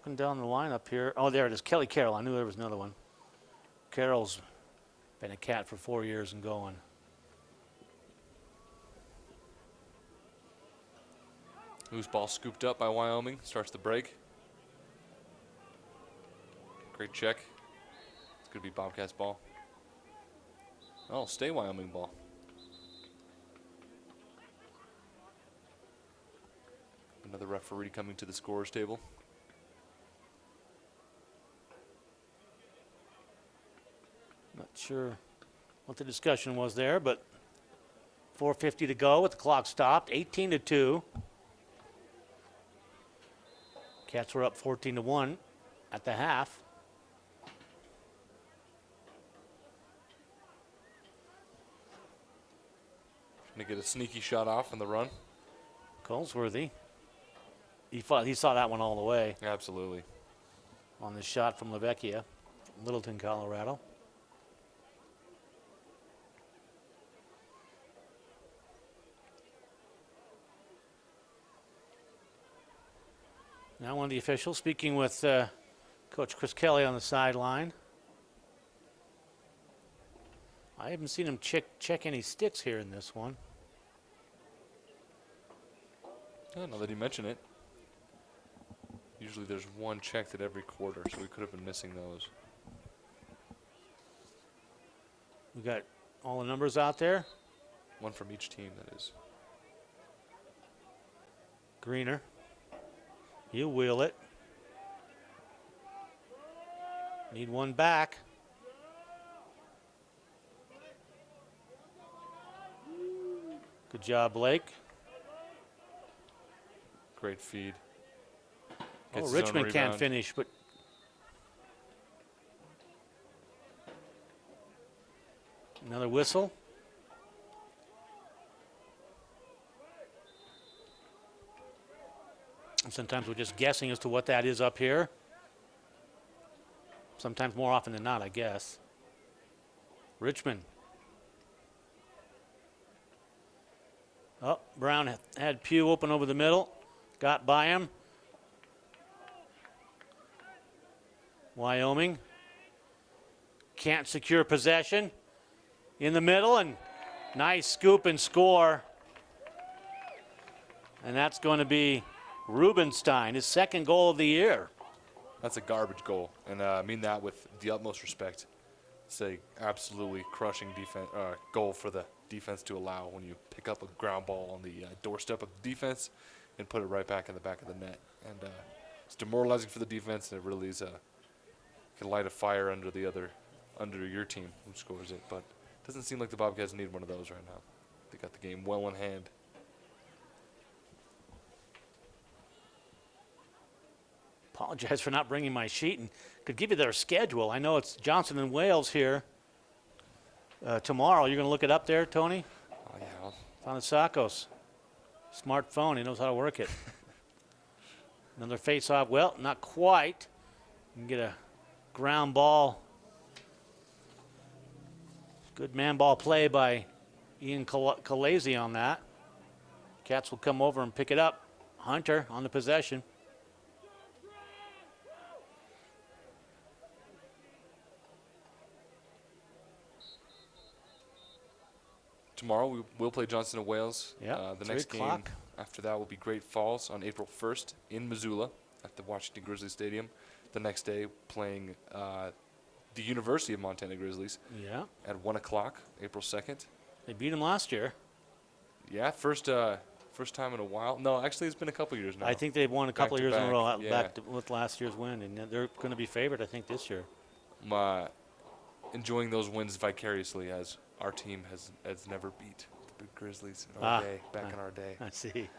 Looking down the lineup here. Oh, there it is. Kelly Carroll. I knew there was another one. Carroll's been a Cat for 4 years and going. Loose ball scooped up by Wyoming. Starts the break. Great check. It's going to be Bobcats ball. Oh, stay Wyoming ball. Another referee coming to the scorer's table. Not sure what the discussion was there, but 4:50 to go with the clock stopped. 18-2. Cats were up 14-1 at the half. Going to get a sneaky shot off in the run. Colesworthy. He saw that one all the way Absolutely. on the shot from LaVecchia, from Littleton, Colorado. Now one of the officials speaking with Coach Chris Kelly on the sideline. I haven't seen him check any sticks here in this one. Oh, now that you mention it, usually there's one checked at every quarter, so we could have been missing those. We got all the numbers out there. One from each team, that is. Greener. You wheel it. Need one back. Good job, Blake. Great feed. Oh, Richmond can't finish, but another whistle. And sometimes we're just guessing as to what that is up here. Sometimes more often than not, I guess. Richmond. Oh, Brown had Pugh open over the middle. Got by him. Wyoming can't secure possession. In the middle, and nice scoop and score. And that's going to be Rubenstein, his second goal of the year. That's a garbage goal, and I mean that with the utmost respect. It's a absolutely crushing defense goal for the defense to allow when you pick up a ground ball on the doorstep of the defense and put it right back in the back of the net. And it's demoralizing for the defense, and it really is can light a fire under your team who scores it. But it doesn't seem like the Bobcats need one of those right now. They got the game well in hand. Apologize for not bringing my sheet and could give you their schedule. I know it's Johnson and Wales here tomorrow. You're going to look it up there, Tony? Oh, yeah. Fonisakos. Smartphone. He knows how to work it. Another face-off. Well, not quite. You can get a ground ball. Good man ball play by Ian Kalezi on that. Cats will come over and pick it up. Hunter on the possession. Tomorrow we will play Johnson and Wales. Yeah, the next game after that will be Great Falls on April 1st in Missoula at the Washington Grizzlies Stadium. The next day playing the University of Montana Grizzlies. Yeah. At 1 o'clock, April 2nd. They beat them last year. Yeah, first time in a while. No, actually it's been a couple years now. I think they've won a couple years in a row with last year's win, and they're going to be favored, I think, this year. Enjoying those wins vicariously as our team has never beat the big Grizzlies in our day, in our day. I see.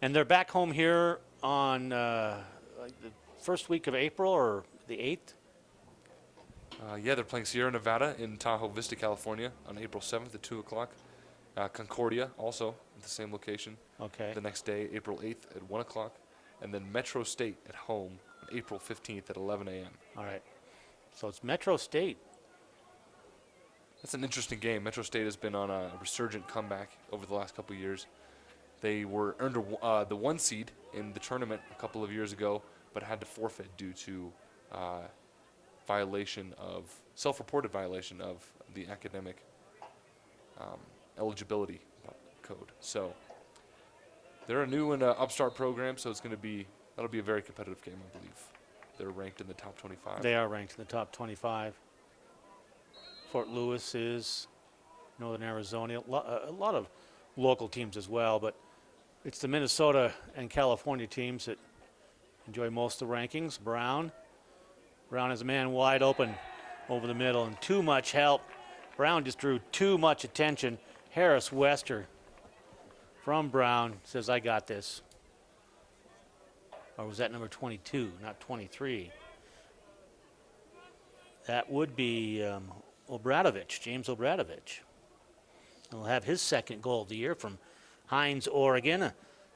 And they're back home here on like the first week of April or the 8th? Yeah, they're playing Sierra Nevada in Tahoe Vista, California on April 7th at 2 o'clock. Concordia also at the same location. Okay. The next day, April 8th at 1 o'clock. And then Metro State at home on April 15th at 11 a.m. All right. So it's Metro State. That's an interesting game. Metro State has been on a resurgent comeback over the last couple of years. They were earned the 1 seed in the tournament a couple of years ago, but had to forfeit due to self-reported violation of the academic eligibility code. So they're a new and upstart program, so that'll be a very competitive game, I believe. They're ranked in the top 25. They are ranked in the top 25. Fort Lewis is, Northern Arizona, a lot of local teams as well, but it's the Minnesota and California teams that enjoy most of the rankings. Brown is a man wide open over the middle, and too much help. Brown just drew too much attention. Harris Wester from Brown says, I got this. Or was that number 22, not 23? That would be Obradovich, James Obradovich. He'll have his second goal of the year from Hines, Oregon, a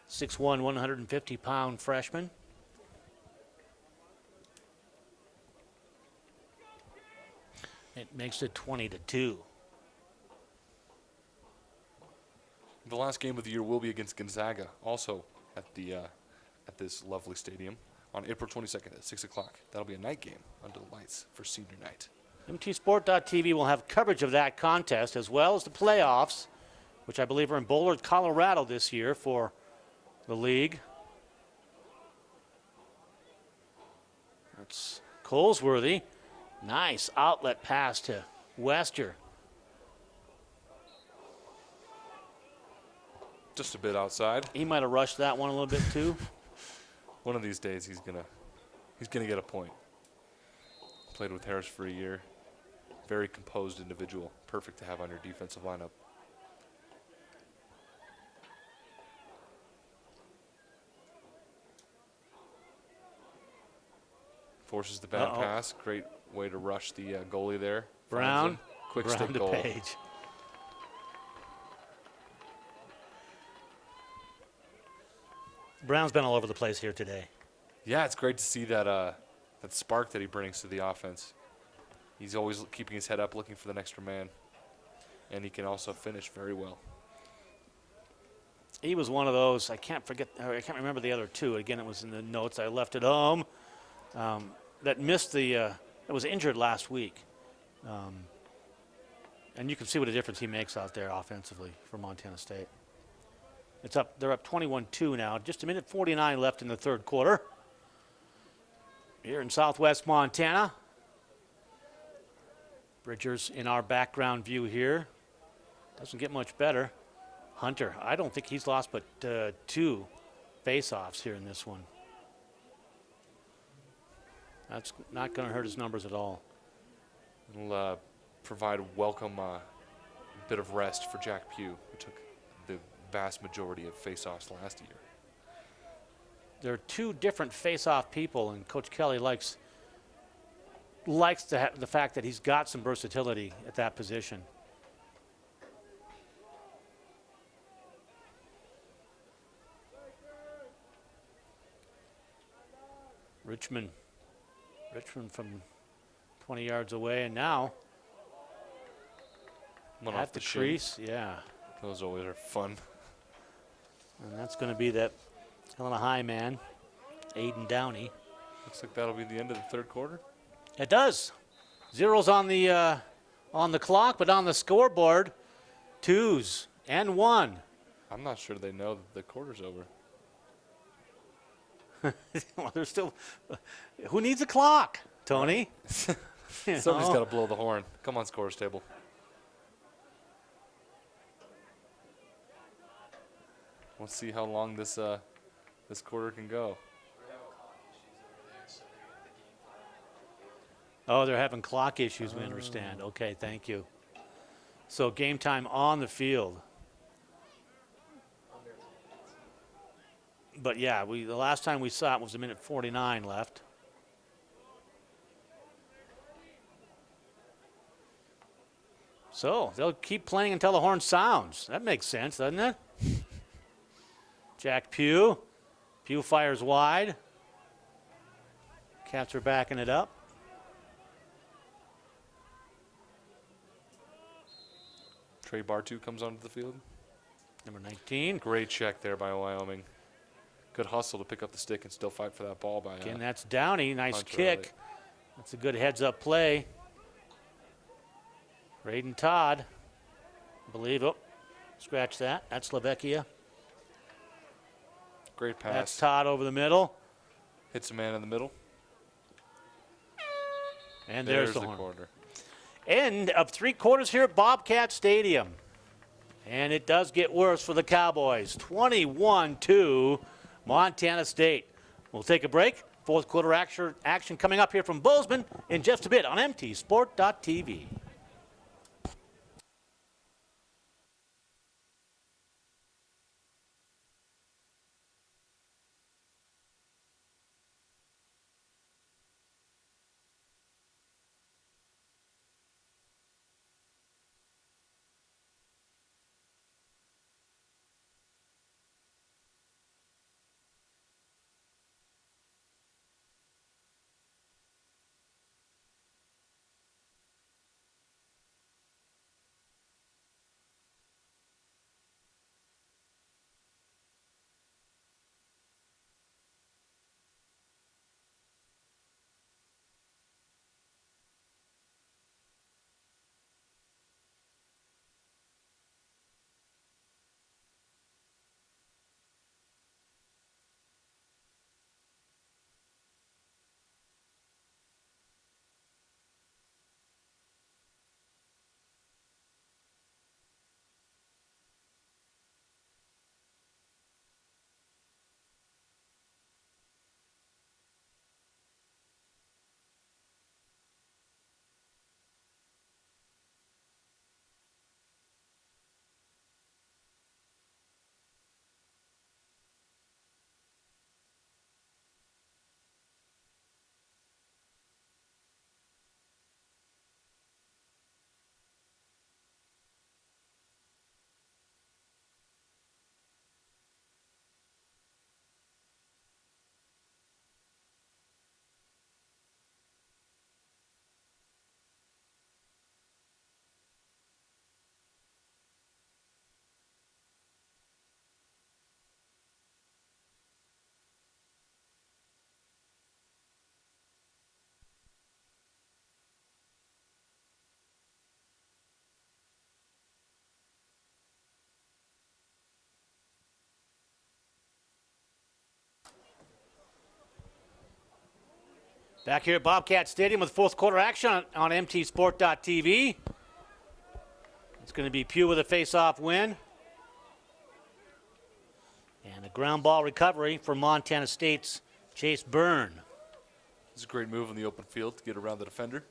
6'1", 150-pound freshman. It makes it 20-2. The last game of the year will be against Gonzaga, also at this lovely stadium, on April 22nd at 6 o'clock. That'll be a night game under the lights for senior night. MTSport.tv will have coverage of that contest as well as the playoffs, which I believe are in Boulder, Colorado this year for the league. That's Colesworthy. Nice outlet pass to Wester. Just a bit outside. He might have rushed that one a little bit too. One of these days he's gonna get a point. Played with Harris for a year. Very composed individual. Perfect to have on your defensive lineup. Forces the bad pass. Great way to rush the goalie there. Brown. Quick Brown stick to goal. Paige. Brown's been all over the place here today. Yeah, it's great to see that that spark that he brings to the offense. He's always keeping his head up, looking for the extra man, and he can also finish very well. He was one of those. I can't remember the other two. Again, it was in the notes. I left at home. That missed that was injured last week, and you can see what a difference he makes out there offensively for Montana State. It's up. They're up 21-2 now. Just a minute 49 left in the third quarter. Here in Southwest Montana. Bridgers in our background view here. Doesn't get much better. Hunter, I don't think he's lost but 2 face-offs here in this one. That's not going to hurt his numbers at all. It'll provide a welcome bit of rest for Jack Pugh, who took the vast majority of face-offs last year. There are 2 different face-off people, and Coach Kelly likes the fact that he's got some versatility at that position. Richm from 20 yards away, and now One at off the shin. crease. Yeah, Those always are fun. and that's going to be that Helena High man, Aiden Downey. Looks like that'll be the end of the third quarter. It does. Zeros on the clock, but on the scoreboard, 2s and 1. I'm not sure they know that the quarter's over. Well, there's still. Who needs a clock, Tony? Somebody's got to blow the horn. Come on, scores table. Let's see how long this quarter can go. Oh, they're having clock issues, we understand. Okay, thank you. So game time on the field. But yeah, the last time we saw it was a minute 49 left. So they'll keep playing until the horn sounds. That makes sense, doesn't it? Jack Pugh. Pugh fires wide. Cats are backing it up. Trey Bartoo comes onto the field. Number 19. Great check there by Wyoming. Good hustle to pick up the stick and still fight for that ball by Again, that's Downey. Nice Hunter kick. Elliott. That's a good heads-up play. Braden Todd, I believe. Oh, scratch that. That's Slovecchia. Great pass. That's Todd over the middle. Hits a man in the middle. And there's the horn. corner. End of 3 quarters here at Bobcat Stadium. And it does get worse for the Cowboys. 21-2, Montana State. We'll take a break. Fourth quarter action coming up here from Bozeman in just a bit on mtsport.tv. Back here at Bobcat Stadium with fourth quarter action on mtsport.tv. It's going to be Pugh with a face-off win. And a ground ball recovery for Montana State's Chase Byrne. It's a great move in the open field to get around the defender.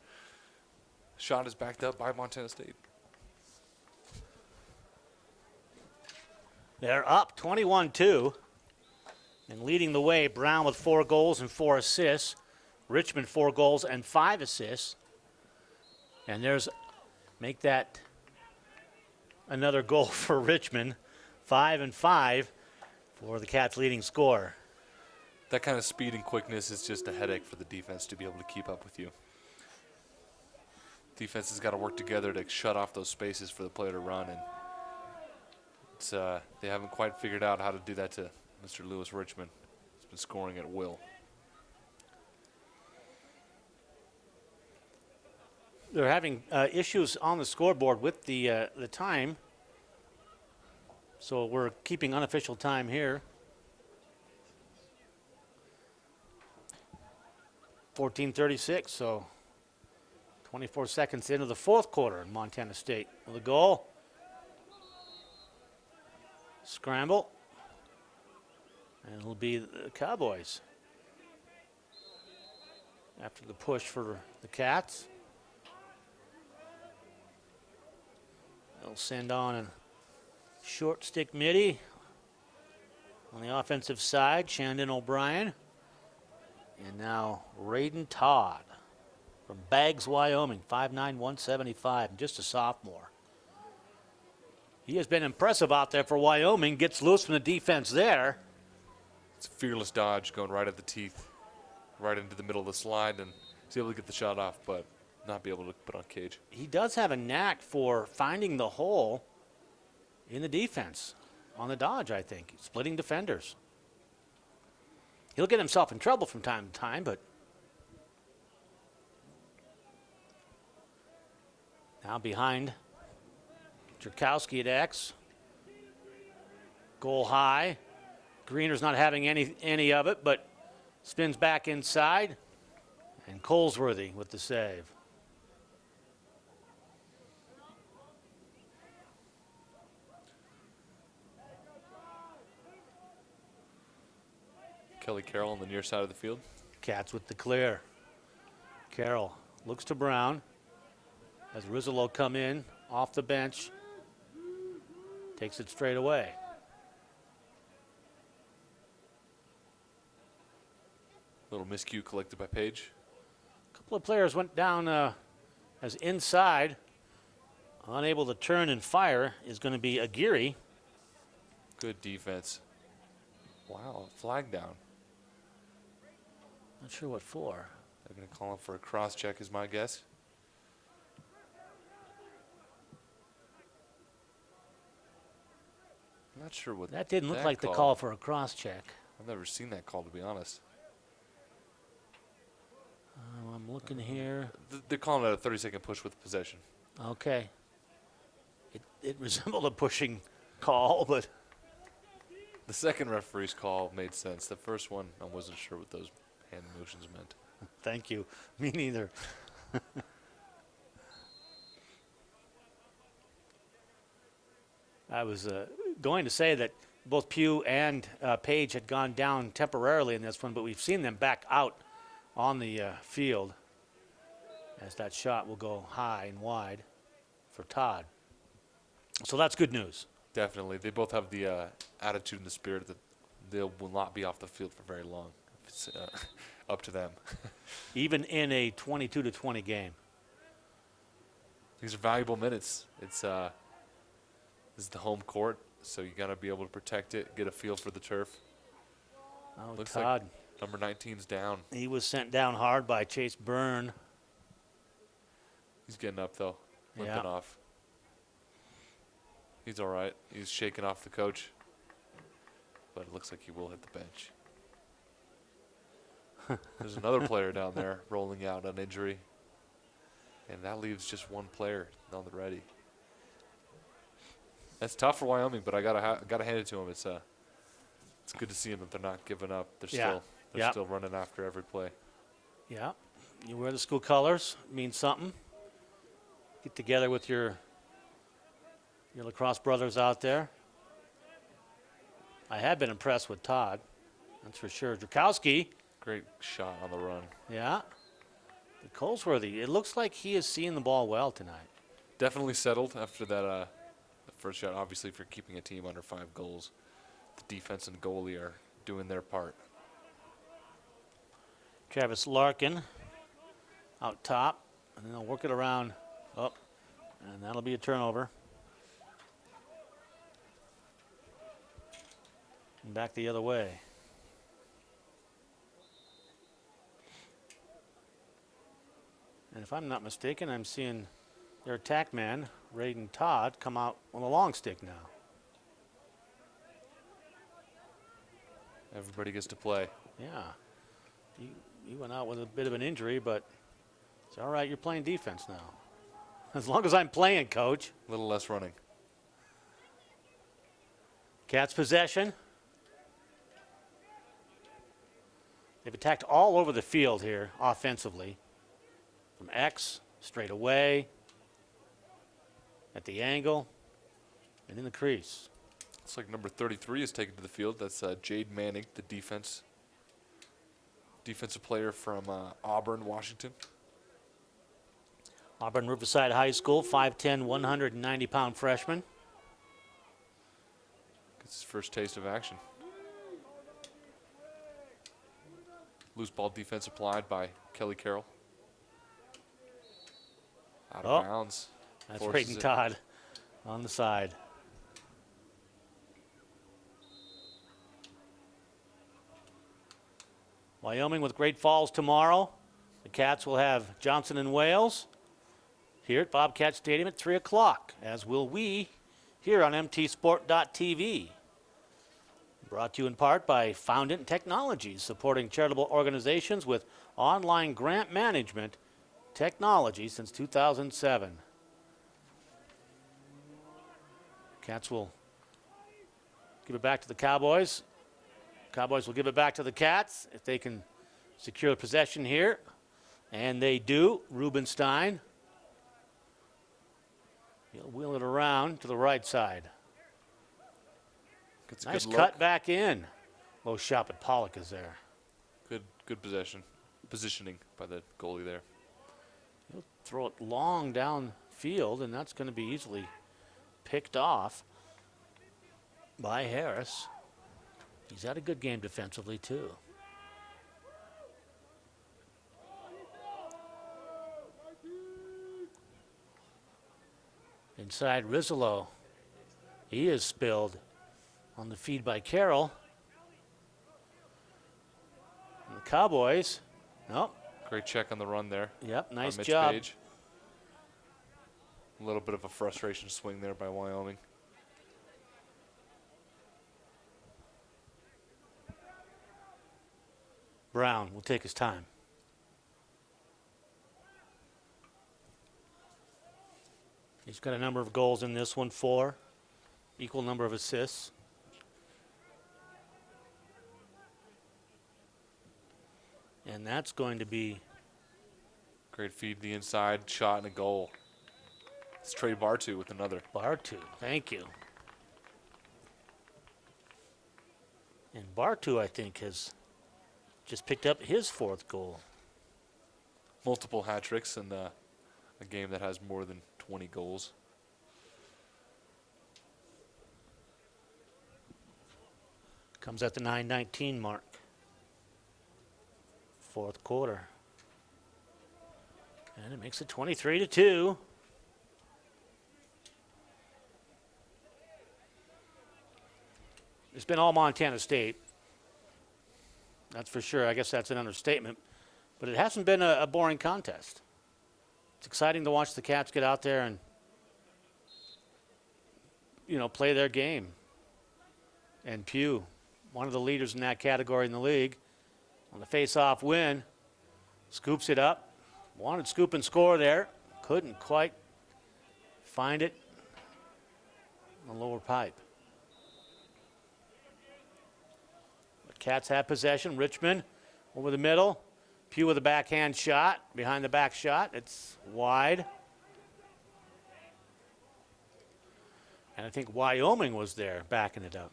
Shot is backed up by Montana State. They're up 21-2. And leading the way, Brown with 4 goals and 4 assists. Richmond 4 goals and 5 assists. And make that another goal for Richmond. 5 and 5 for the Cats' leading scorer. That kind of speed and quickness is just a headache for the defense to be able to keep up with you. Defense has got to work together to shut off those spaces for the player to run, and they haven't quite figured out how to do that to Mr. Lewis Richmond. He's been scoring at will. They're having issues on the scoreboard with the time. So we're keeping unofficial time here. 14:36, so 24 seconds into the fourth quarter in Montana State with a goal. Scramble. And it'll be the Cowboys after the push for the Cats. They'll send on a short stick midi on the offensive side, Shandon O'Brien. And now Raiden Todd from Baggs, Wyoming, 5'9", 175, and just a sophomore. He has been impressive out there for Wyoming, gets loose from the defense there. It's a fearless dodge going right at the teeth, right into the middle of the slide, and he's able to get the shot off, but not be able to put on cage. He does have a knack for finding the hole in the defense. on the dodge, I think. Splitting defenders. He'll get himself in trouble from time to time, but now behind Jerkowski at X. Goal high. Greener's not having any of it, but spins back inside. And Colesworthy with the save. Kelly Carroll on the near side of the field. Cats with the clear. Carroll looks to Brown as Rizzolo come in off the bench. Takes it straight away. Little miscue collected by Paige. A couple of players went down as inside. Unable to turn and fire is going to be Aguirre. Good defense. Wow, flag down. Not sure what for. They're going to call him for a cross check is my guess. I'm not sure what That didn't look like the call for a cross check. I've never seen that call, to be honest. I'm looking here. They're calling it a 30-second push with possession. Okay. It resembled a pushing call, but The second referee's call made sense. The first one, I wasn't sure what those hand motions meant. thank you. Me neither. I was going to say that both Pugh and Paige had gone down temporarily in this one, but we've seen them back out on the field as that shot will go high and wide for Todd. So that's good news. Definitely. They both have the attitude and the spirit that they will not be off the field for very long. It's up to them. Even in a 22-20 game. These are valuable minutes. It's this is the home court, so you got to be able to protect it, get a feel for the turf. Oh, Looks Todd. like number 19's down. He was sent down hard by Chase Byrne. He's getting up, though, limping Yeah. off. He's all right. He's shaking off the coach, but it looks like he will hit the bench. There's another player down there rolling out an injury, and that leaves just one player on the ready. That's tough for Wyoming, but I gotta hand it to them. It's good to see them that they're not giving up. They're still running after every play. Yeah, you wear the school colors, means something. Get together with your lacrosse brothers out there. I have been impressed with Todd, that's for sure. Jerkowski. Great shot on the run. Yeah. But Colesworthy, it looks like he is seeing the ball well tonight. Definitely settled after that the first shot. Obviously, if you're keeping a team under 5 goals, the defense and goalie are doing their part. Travis Larkin out top, and then they'll work it around up, and that'll be a turnover. And back the other way. And if I'm not mistaken, I'm seeing their attack man, Raiden Todd, come out on the long stick now. Everybody gets to play. Yeah. You went out with a bit of an injury, but it's all right. You're playing defense now. As long as I'm playing, Coach. A little less running. Cats possession. They've attacked all over the field here offensively. From X, straight away, at the angle, and in the crease. Looks like number 33 is taken to the field. That's Jade Manning, the defensive player from Auburn, Washington. Auburn Riverside High School, 5'10", 190-pound freshman. Gets his first taste of action. Loose ball defense applied by Kelly Carroll. Out of bounds. That's Raiden Todd on the side. Wyoming with Great Falls tomorrow. The Cats will have Johnson and Wales here at Bobcat Stadium at 3 o'clock, as will we here on mtsport.tv. Brought to you in part by Foundant Technologies, supporting charitable organizations with online grant management technology since 2007. Cats will give it back to the Cowboys. Cowboys will give it back to the Cats if they can secure possession here. And they do. Rubenstein. He'll wheel it around to the right side. Gets a Nice good cut look. back in. Low shot, but Pollock is there. Good positioning by the goalie there. He'll throw it long downfield, and that's going to be easily picked off by Harris. He's had a good game defensively, too. Inside Rizzolo. He is spilled on the feed by Carroll. And the Cowboys, nope. Great check on the run there. Yep, nice Mitch job. Paige. A little bit of a frustration swing there by Wyoming. Brown will take his time. He's got a number of goals in this one, 4. Equal number of assists. And that's going to be Great feed to the inside, shot and a goal. It's Trey Bartoo with another. Bartoo. Thank you. And Bartoo, I think, has just picked up his 4th goal. Multiple hat tricks in a game that has more than 20 goals. Comes at the 9:19 mark. 4th quarter. And it makes it 23-2. It's been all Montana State. That's for sure. I guess that's an understatement. But it hasn't been a boring contest. It's exciting to watch the Cats get out there and, play their game. And Pugh, one of the leaders in that category in the league, on the face-off win, scoops it up. Wanted scoop and score there. Couldn't quite find it on the lower pipe. The Cats have possession. Richmond over the middle. Pugh with a backhand shot. Behind the back shot. It's wide. And I think Wyoming was there backing it up.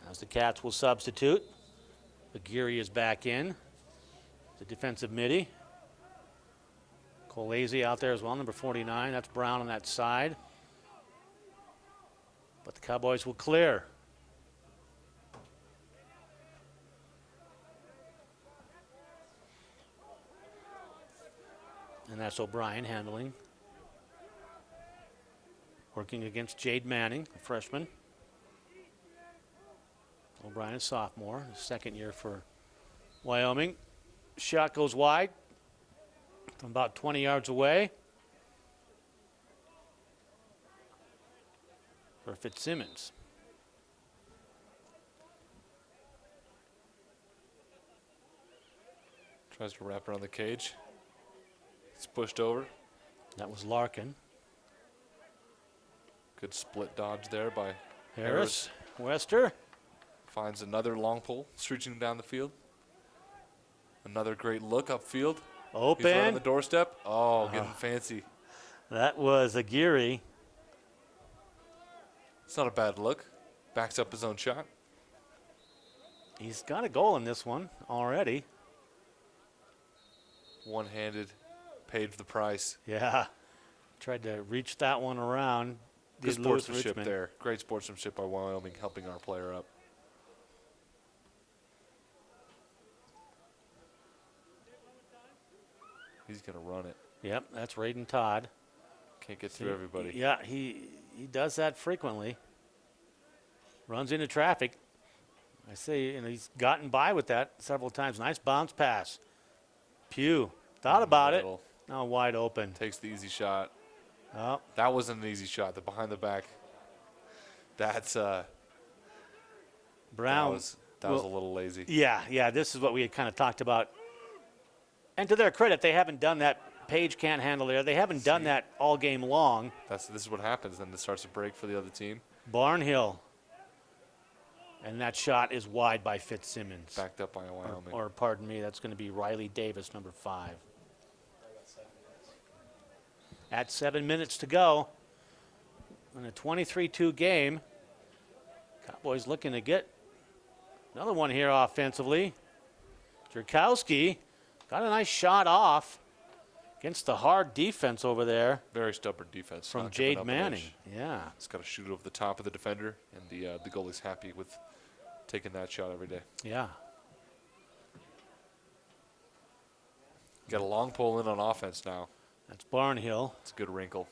As the Cats will substitute. Aguirre is back in. The defensive midi. Colazzi out there as well, number 49. That's Brown on that side. But the Cowboys will clear. And that's O'Brien handling. Working against Jade Manning, a freshman. O'Brien, a sophomore, his 2nd year for Wyoming. Shot goes wide from about 20 yards away for Fitzsimmons. Tries to wrap around the cage. It's pushed over. That was Larkin. Good split dodge there by Harris. Wester. Finds another long pull, stretching down the field. Another great look upfield. Open. He's right on the doorstep. Oh, getting fancy. That was Aguirre. It's not a bad look. Backs up his own shot. He's got a goal in this one already. One-handed, paid the price. Yeah. Tried to reach that one around. Good Did lose sportsmanship Richmond. there. Great sportsmanship by Wyoming, helping our player up. He's going to run it. Yep, that's Raiden Todd. Can't get through everybody. Yeah, he does that frequently. Runs into traffic. I say, and he's gotten by with that several times. Nice bounce pass. Pugh thought about it. Middle. Now wide open. Takes the easy shot. Oh, That wasn't an easy shot. The behind the back That's Brown. that was a little lazy. Yeah, this is what we had kind of talked about. And to their credit, they haven't done that. Paige can't handle there. They haven't done that all game long. This is what happens. Then it starts to break for the other team. Barnhill. And that shot is wide by Fitzsimmons. Backed up by Wyoming. Or pardon me, that's going to be Riley Davis, number 5. At 7 minutes to go in a 23-2 game. Cowboys looking to get another one here offensively. Jerkowski got a nice shot off against the hard defense over there. Very stubborn defense. From Jade Manning. Yeah. It's got to shoot it over the top of the defender, and the goalie's happy with taking that shot every day. Yeah. Got a long pull in on offense now. That's Barnhill. It's a good wrinkle.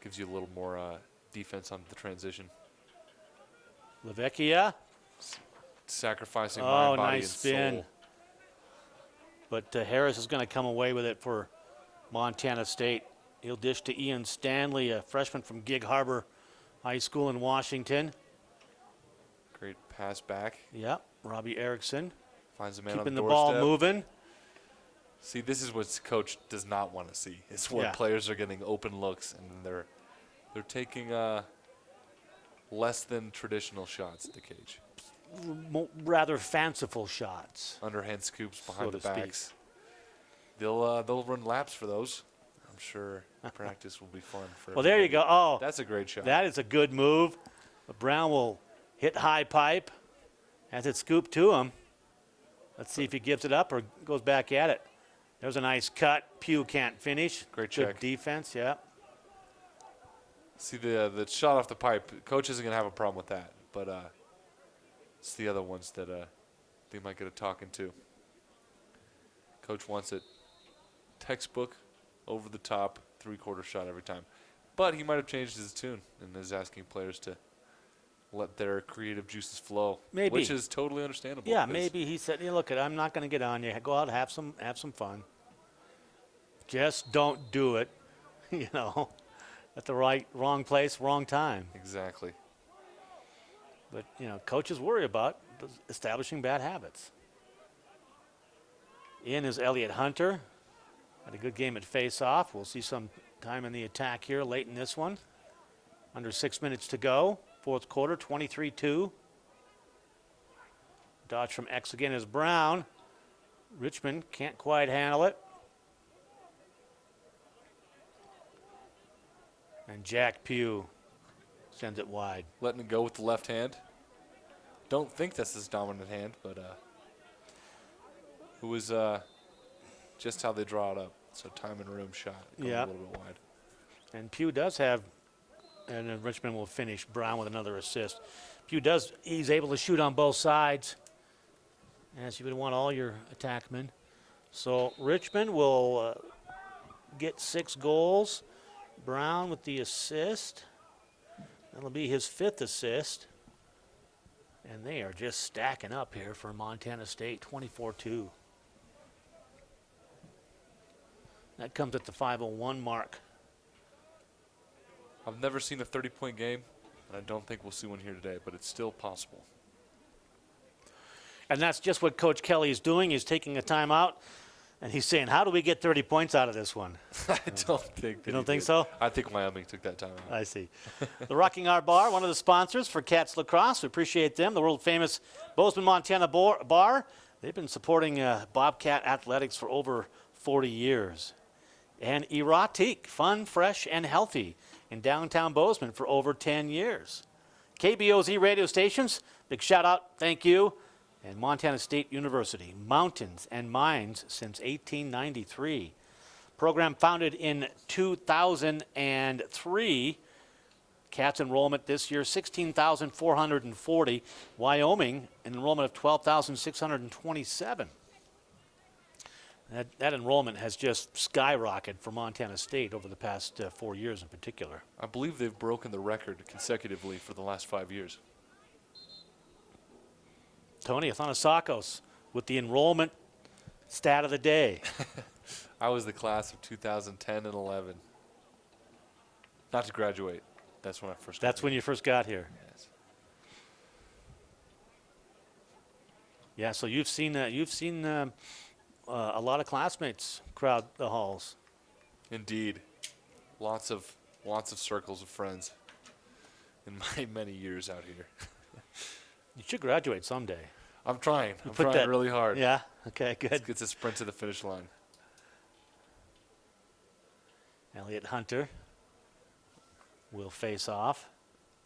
Gives you a little more defense on the transition. Lavecchia. Sacrificing mind, body, nice and spin. soul. But Harris is going to come away with it for Montana State. He'll dish to Ian Stanley, a freshman from Gig Harbor High School in Washington. Great pass back. Yep, Robbie Erickson. Finds a man keeping on the doorstep. ball moving. See, this is what coach does not want to see. It's when players are getting open looks and they're taking less than traditional shots at the cage. Rather fanciful shots. Underhand scoops behind the backs. They'll run laps for those. I'm sure practice will be fun for Well, there you go. Oh, that's a great shot. That is a good move. But Brown will hit high pipe. Has it scooped to him. Let's see if he gives it up or goes back at it. There's a nice cut. Pugh can't finish. Great Good check. defense, yeah. See the shot off the pipe. Coach isn't going to have a problem with that. But it's the other ones that they might get a talking to. Coach wants it textbook, over the top, 3/4 shot every time. But he might have changed his tune and is asking players to let their creative juices flow. Maybe. Which is totally understandable. Yeah, maybe he said, look, I'm not going to get on you. Go out, have some fun. Just don't do it, at the wrong place, wrong time. Exactly. But, coaches worry about establishing bad habits. In is Elliott Hunter. Had a good game at face-off. We'll see some time in the attack here late in this one. Under 6 minutes to go. Fourth quarter, 23-2. Dodge from X again is Brown. Richmond can't quite handle it. And Jack Pugh sends it wide. Letting it go with the left hand. Don't think that's his dominant hand, but it was just how they draw it up. So time and room shot. Yeah. A little bit wide. And Pugh does have, and then Richmond will finish Brown with another assist. He's able to shoot on both sides, as you would want all your attackmen. So Richmond will get 6 goals. Brown with the assist. That'll be his 5th assist. And they are just stacking up here for Montana State, 24-2. That comes at the 5:01 mark. I've never seen a 30-point game, and I don't think we'll see one here today, but it's still possible. And that's just what Coach Kelly is doing. He's taking a timeout, and he's saying, how do we get 30 points out of this one? I don't think You don't think so? I think Wyoming took that time out. I see. The Rocking Our Bar, one of the sponsors for Cats Lacrosse. We appreciate them. The world-famous Bozeman, Montana Bar. They've been supporting Bobcat athletics for over 40 years. And Erotique, fun, fresh, and healthy in downtown Bozeman for over 10 years. KBOZ radio stations, big shout out, thank you. And Montana State University, mountains and mines since 1893. Program founded in 2003. Cats enrollment this year, 16,440. Wyoming, an enrollment of 12,627. That enrollment has just skyrocketed for Montana State over the past 4 years in particular. I believe they've broken the record consecutively for the last 5 years. Tony Athanasakos with the enrollment stat of the day. I was the class of 2010 and 11. Not to graduate. That's when I first. That's when you first got here. Yes. Yeah, so you've seen a lot of classmates crowd the halls. Indeed, lots of circles of friends in my many years out here. You should graduate someday. I'm trying. I'm put trying that- really hard. Yeah. Okay. Good. It's a sprint to the finish line. Elliot Hunter will face off.